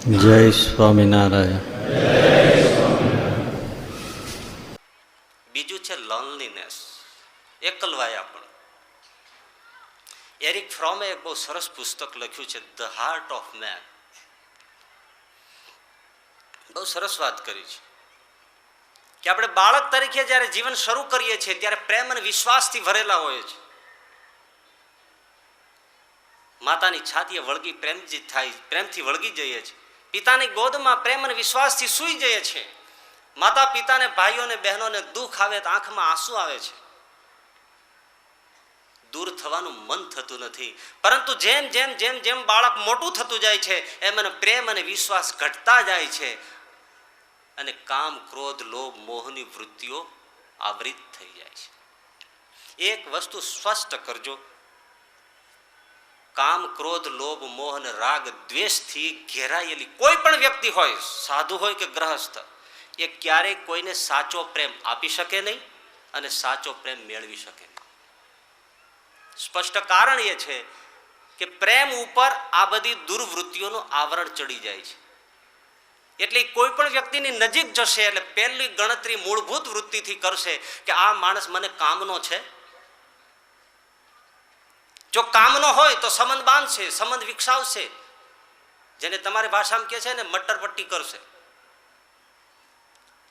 જય સ્વામિનારાયણ. બીજું છે લોનલીનેસ, એકલવાયા પણ. એરિક ફ્રોમે એક બહુ સરસ પુસ્તક લખ્યું છે, ધ હાર્ટ ઓફ મેન. બહુ સરસ વાત કરી છે કે આપણે બાળક તરીકે જ્યારે જીવન શરૂ કરીએ છીએ ત્યારે પ્રેમ અને વિશ્વાસથી ભરેલા હોય છે. માતાની છાતીએ વળગી પ્રેમથી વળગી જઈએ છીએ. પિતાની ગોદમાં પ્રેમ અને વિશ્વાસથી સૂઈ જઈએ છીએ. માતા પિતાને, ભાઈઓને, બહેનોને દુઃખ આવે તો આંખમાં આંસુ આવે છે. દૂર થવાનું મન થતું નથી. પરંતુ જેમ જેમ જેમ જેમ બાળક મોટું થતું જાય છે એમ એને પ્રેમ અને વિશ્વાસ ઘટતા જાય છે અને કામ, ક્રોધ, લોભ, મોહની વૃત્તિઓ આવૃત થઈ જાય છે. એક વસ્તુ સ્પષ્ટ કરજો, કામ, ક્રોધ, લોભ, મોહ અને રાગ, દ્વેષથી ઘેરાયેલી કોઈ પણ વ્યક્તિ હોય, સાધુ હોય કે ગ્રહસ્થ, એ ક્યારેય કોઈને સાચો પ્રેમ આપી શકે નહીં અને સાચો પ્રેમ મેળવી શકે નહીં. સ્પષ્ટ કારણ એ છે કે પ્રેમ ઉપર આ બધી દુર્વૃત્તિઓનું આવરણ ચડી જાય છે. એટલે કોઈ પણ વ્યક્તિની નજીક જશે એટલે પહેલી ગણતરી મૂળભૂત વૃત્તિથી કરશે કે આ માણસ મને કામનો છે. જો કામનો હોય તો સંબંધ બાંધશે, સંબંધ વિકસાવશે, જેને તમારી ભાષામાં કહે છે ને મટરપટ્ટી કરશે,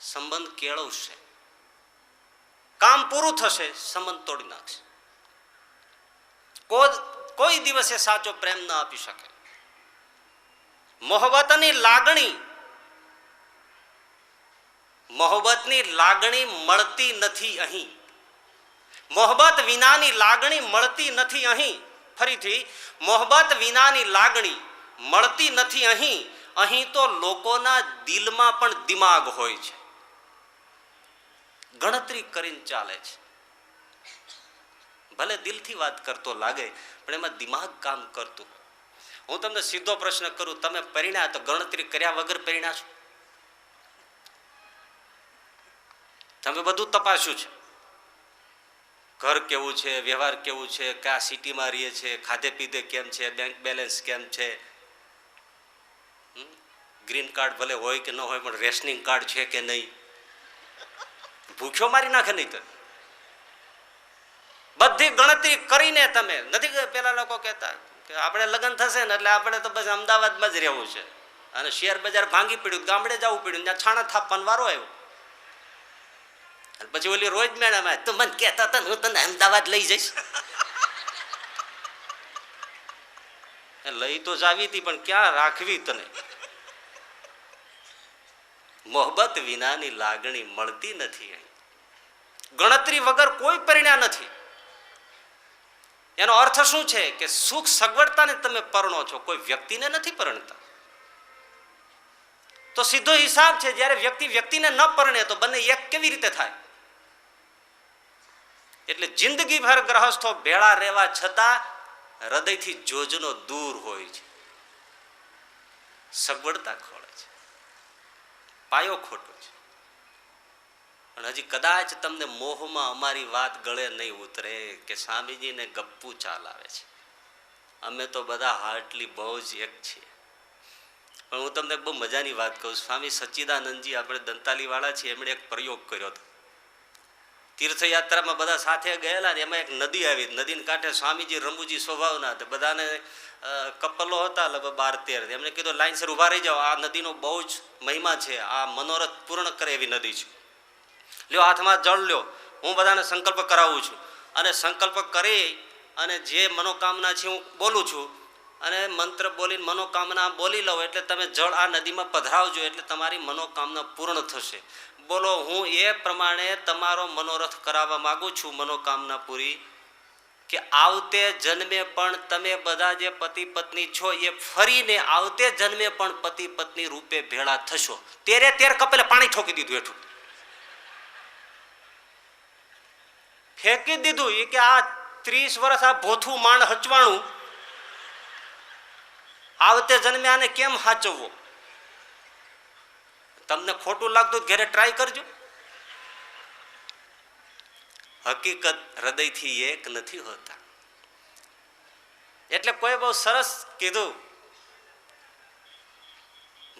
સંબંધ કેળવશે. કામ પૂરું થશે, સંબંધ તોડી નાખશે. કોઈ દિવસે સાચો પ્રેમ ન આપી શકે. મોહબ્બતની લાગણી મળતી નથી અહીં. મોહબ્બત વિનાની લાગણી મળતી નથી અહીં. ફરીથી, મોહબ્બત વિનાની લાગણી મળતી નથી અહીં. અહીં તો લોકોના દિલમાં પણ દિમાગ હોય છે, ગણતરી કરીને ચાલે છે. ભલે દિલથી વાત કરતો લાગે પણ એમાં દિમાગ કામ કરતું. હું તમને સીધો પ્રશ્ન કરું, તમે પરિણ્યા તો ગણતરી કર્યા વગર પરિણ્યા છો? તમે બધું તપાસ્યું છે, ઘર કેવું છે, વ્યવહાર કેવું છે, કયા સિટીમાં રહીએ છે, ખાધે પીધે કેમ છે, બેંક બેલેન્સ કેમ છે, ગ્રીન કાર્ડ ભલે હોય કે ન હોય પણ રેશનિંગ કાર્ડ છે કે નહીં, ભૂખ્યો મારી નાખે નહીં. તો બધી ગણતરી કરીને તમે નથી. પેલા લોકો કહેતા કે આપણે લગ્ન થશે ને એટલે આપણે તો બસ અમદાવાદમાં જ રહેવું છે અને શેર બજાર ભાંગી પડ્યું, ગામડે જવું પડ્યું, ત્યાં છાણા થાપવાનો વારો આવ્યો. પછી ઓલી રોજ મેળામાં તું મને કહેતા હતા હું તને અમદાવાદ લઈ જઈશ. લઈ તો જાવી હતી પણ ક્યાં રાખવી તને. મોહબ્બત વિનાની લાગણી મળતી નથી. ગણતરી વગર કોઈ પરિણામ નથી. એનો અર્થ શું છે કે સુખ સગવડતાને તમે પરણો છો, કોઈ વ્યક્તિને નથી પરણતા. તો સીધો હિસાબ છે, જ્યારે વ્યક્તિને ન પરણે તો બંને એક કેવી રીતે થાય? એટલે જિંદગીભર ગ્રહસ્થો ભેળા રહેવા છતાં હૃદયથી જોજનો દૂર હોય છે. સગવડતા ખોળે છે, પાયો ખોટો છે. પણ હજી કદાચ તમને મોહમાં અમારી વાત ગળે નહીં ઉતરે કે સ્વામીજીને ગપ્પુ ચાલાવે છે, અમે તો બધા હાર્ટલી બહુ જ એક છીએ. પણ હું તમને બહુ મજાની વાત કહું. સ્વામી સચ્ચિદાનંદજી, આપણે દંતાલી વાળા છીએ, એમણે એક પ્રયોગ કર્યો હતો. તીર્થયાત્રામાં બધા સાથે ગયેલા ને એમાં એક નદી આવી. નદીને કાંઠે સ્વામીજી રંબુજી સ્વભાવના હતા, બધાને કપલો હતા, લગભગ 12-13. એમણે કીધું લાઈનસર ઊભા રહી જાઓ, આ નદીનો બહુ જ મહિમા છે, આ મનોરથ પૂર્ણ કરે એવી નદી છે. લ્યો હાથમાં જળ લ્યો, હું બધાને સંકલ્પ કરાવું છું અને સંકલ્પ કરી અને જે મનોકામના છે હું બોલું છું અને મંત્ર બોલીને મનોકામના બોલી લઉં એટલે તમે જળ આ નદીમાં પધરાવજો એટલે તમારી મનોકામના પૂર્ણ થશે. બોલો, હું એ પ્રમાણે તમારો મનોરથ કરાવવા માગું છું, મનોકામના પૂરી, કે આવતે જન્મે પણ તમે બધા જે પતિ પત્ની છો એ ફરીને આવતે જન્મે પણ પતિ પત્ની રૂપે ભેળા થશો. 13 કપેલે પાણી ઠોકી દીધું હેઠું, ફેંકી દીધું. એ કે આ 30 વર્ષ આ ભોથું માંડ હચવાણું, આવતે જન્મે આને કેમ હાચવવો? તમને ખોટું લાગતું ઘરે ટ્રાય કરજો. હકીકત હૃદયથી એક નથી હોતા. એટલે કોઈ બહુ સરસ કીધું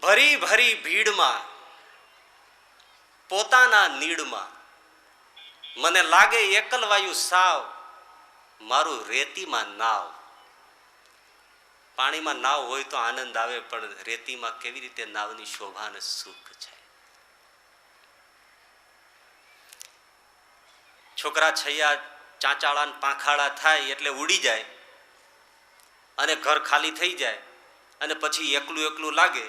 ભરી ભરી ભીડમાં પોતાના નીડમાં મને લાગે એકલવાયું સાવ, મારું રેતીમાં નાવ. પાણીમાં નાવ હોય તો આનંદ આવે, પણ રેતીમાં કેવી રીતે નાવની શોભા અને સુખ છે. છોકરા છૈયા ચાંચાળા ને પાંખાળા થાય એટલે ઉડી જાય અને ઘર ખાલી થઈ જાય અને પછી એકલું એકલું લાગે,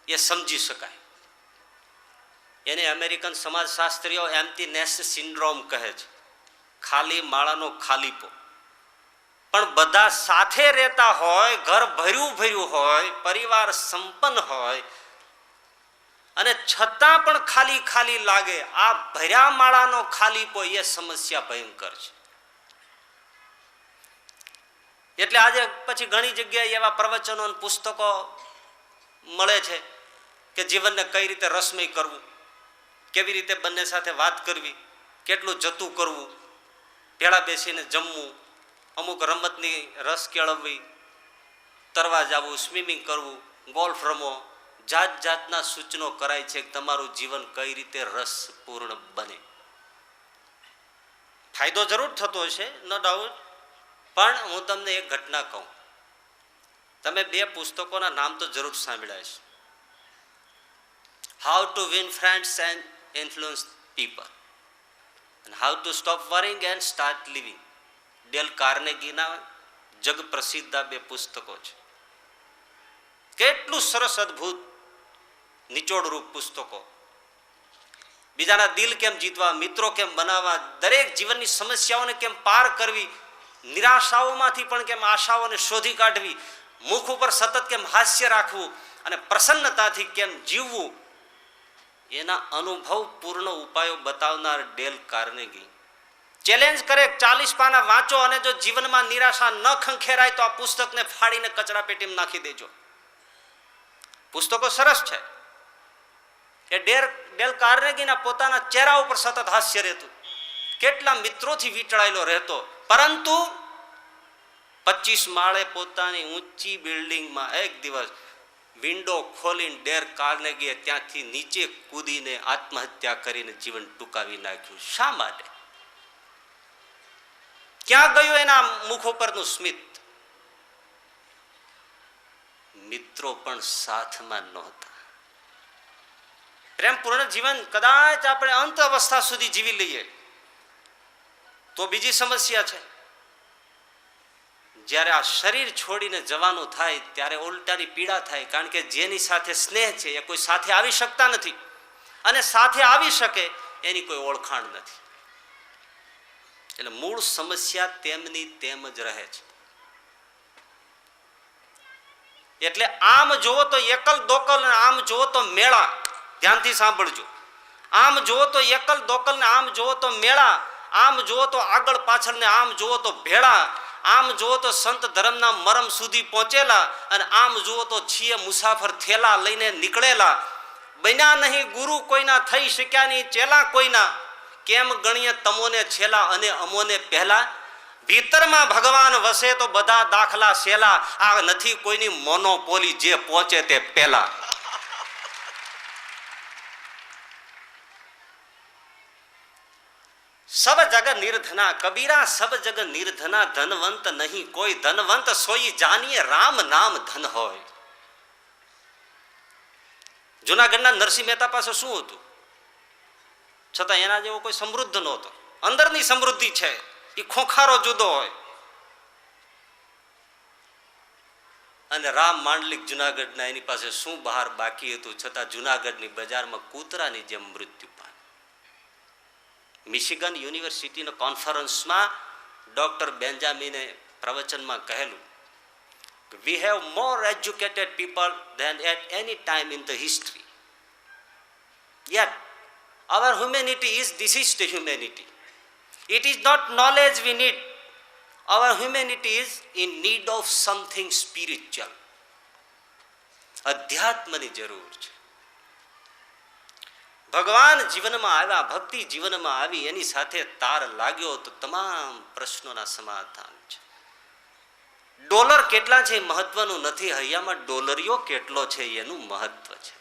એ સમજી શકાય. એને અમેરિકન સમાજશાસ્ત્રીઓ એમ્પ્ટી નેસ્ટ સિન્ડ્રોમ કહે છે, ખાલી માળાનો ખાલીપો. પણ બધા સાથે રહેતા હોય, ઘર ભર્યું ભર્યું હોય, પરિવાર સંપન્ન હોય અને છતાં પણ ખાલી ખાલી લાગે. આ ભર્યા માળાનો ખાલીપો એ સમસ્યા ભયંકર છે. એટલે આજે પછી ઘણી જગ્યાએ એવા પ્રવચનો અને પુસ્તકો મળે છે કે જીવનને કઈ રીતે રસમય કરવું, કેવી રીતે બંને સાથે વાત કરવી, કેટલું જતું કરવું, ભેળા બેસીને જમવું, અમુક રમતની રસ કેળવવી, તરવા જવું, સ્વિમિંગ કરવું, ગોલ્ફ રમો. જાત જાતના સૂચનો કરાય છે કે તમારું જીવન કઈ રીતે રસપૂર્ણ બને. ફાયદો જરૂર થતો હશે, નો ડાઉટ. પણ હું તમને એક ઘટના કહું. તમે બે પુસ્તકોના નામ તો જરૂર સાંભળ્યા છે. How to win friends and influence people and how to stop worrying and start living. Dale કાર્નેગીના જગ પ્રસિદ્ધ બે પુસ્તકો છે. કેટલું સરસ અદ્ભુત નિચોડરૂપ પુસ્તકો. બીજાના દિલ કેમ જીતવા, મિત્રો કેમ બનાવવા, દરેક જીવનની સમસ્યાઓને કેમ પાર કરવી, નિરાશાઓમાંથી પણ કેમ આશાઓને શોધી કાઢવી, મુખ ઉપર સતત કેમ હાસ્ય રાખવું અને પ્રસન્નતાથી કેમ જીવવું, એના અનુભવ પૂર્ણ ઉપાયો બતાવનાર ડેલ કાર્નેગી ચેલેન્જ કરે, 40 પાના વાંચો અને જો જીવનમાં નિરાશા ન ખંખેરાય તો આ પુસ્તકને ફાડીને કચરા પેટીમાં નાખી દેજો. પુસ્તકો સરસ છે. એ ડેલ કાર્નેગીના પોતાના ચહેરા ઉપર સતત હાસ્ય રહેતું, કેટલા મિત્રોથી વીંટળાયેલો રહેતો, પરંતુ 25 માળે પોતાની ઊંચી બિલ્ડિંગમાં એક દિવસ વિન્ડો ખોલીને ડેલ કાર્નેગીએ ત્યાંથી નીચે કૂદીને આત્મહત્યા કરીને જીવન ટૂંકાવી નાખ્યું. શા માટે? ક્યાં ગયું એના મુખ ઉપરનું સ્મિત? મિત્રો પણ સાથમાં નહોતા. પ્રેમપૂર્ણ જીવન કદાચ આપણે અંત અવસ્થા સુધી જીવી લઈએ તો બીજી સમસ્યા છે. જ્યારે આ શરીર છોડીને જવાનું થાય ત્યારે ઉલટાની પીડા થાય, કારણ કે જેની સાથે સ્નેહ છે એ કોઈ સાથે આવી શકતા નથી, અને સાથે આવી શકે એની કોઈ ઓળખાણ નથી. એટલે મૂળ સમસ્યા તેમની તેમ જ રહે છે. એટલે આમ જોવો તો એકલ દોકલ ને આમ જોવો તો મેળા. ધ્યાનથી સાંભળજો. આમ જોવો તો એકલ દોકલ ને આમ જોવો તો મેળા, આમ જોવો તો આગળ પાછળ ને આમ જોવો તો ભેળા, આમ જોવો તો સંત ધર્મના મરમ સુધી પહોંચેલા, અને આમ જોવો તો છીએ મુસાફર થેલા લઈને નીકળેલા. બન્યા નહીં ગુરુ કોઈના, થઈ શક્યા નહીં ચેલા કોઈના, કેમ ગણીએ તમોને છેલા અને અમોને પહેલા. ભીતરમાં ભગવાન વસે તો બધા દાખલા સેલા, આ નથી કોઈની મોનોપોલી, જે પહોંચે તે પહેલા. સબ જગ નિર્ધના કબીરા, સબ જગ નિર્ધના, ધનવંત નહીં કોઈ, ધનવંત સોઈ જાનીએ રામ નામ ધન હોય. જુનાગઢના નરસિંહ મહેતા પાસે શું હતું? છતાં એના જેવો કોઈ સમૃદ્ધ નહોતો. અંદરની સમૃદ્ધિ છે, એ ખોખારો જુદો હોય. અને રામ માંડલિક જુનાગઢના, એની પાસે શું બહાર બાકી હતું, છતાં જુનાગઢની બજારમાં કૂતરાની જેમ મૃત્યુ પામ્યું. મિશિગન યુનિવર્સિટીના કોન્ફરન્સમાં ડોક્ટર બેન્જામિને પ્રવચનમાં કહેલું, we have more educated people than at any time in the history, yet our humanity is diseased humanity. It is not knowledge we need, our humanity is in need of something spiritual. અધ્યાત્મની જરૂર છે. ભગવાન જીવનમાં આવ્યા, ભક્તિ જીવનમાં આવી, એની સાથે તાર લાગ્યો તો તમામ પ્રશ્નોના સમાધાન છે. ડોલર કેટલા છે એ મહત્વનું નથી, હૈયામાં ડોલરિયો કેટલો છે એનું મહત્વ છે.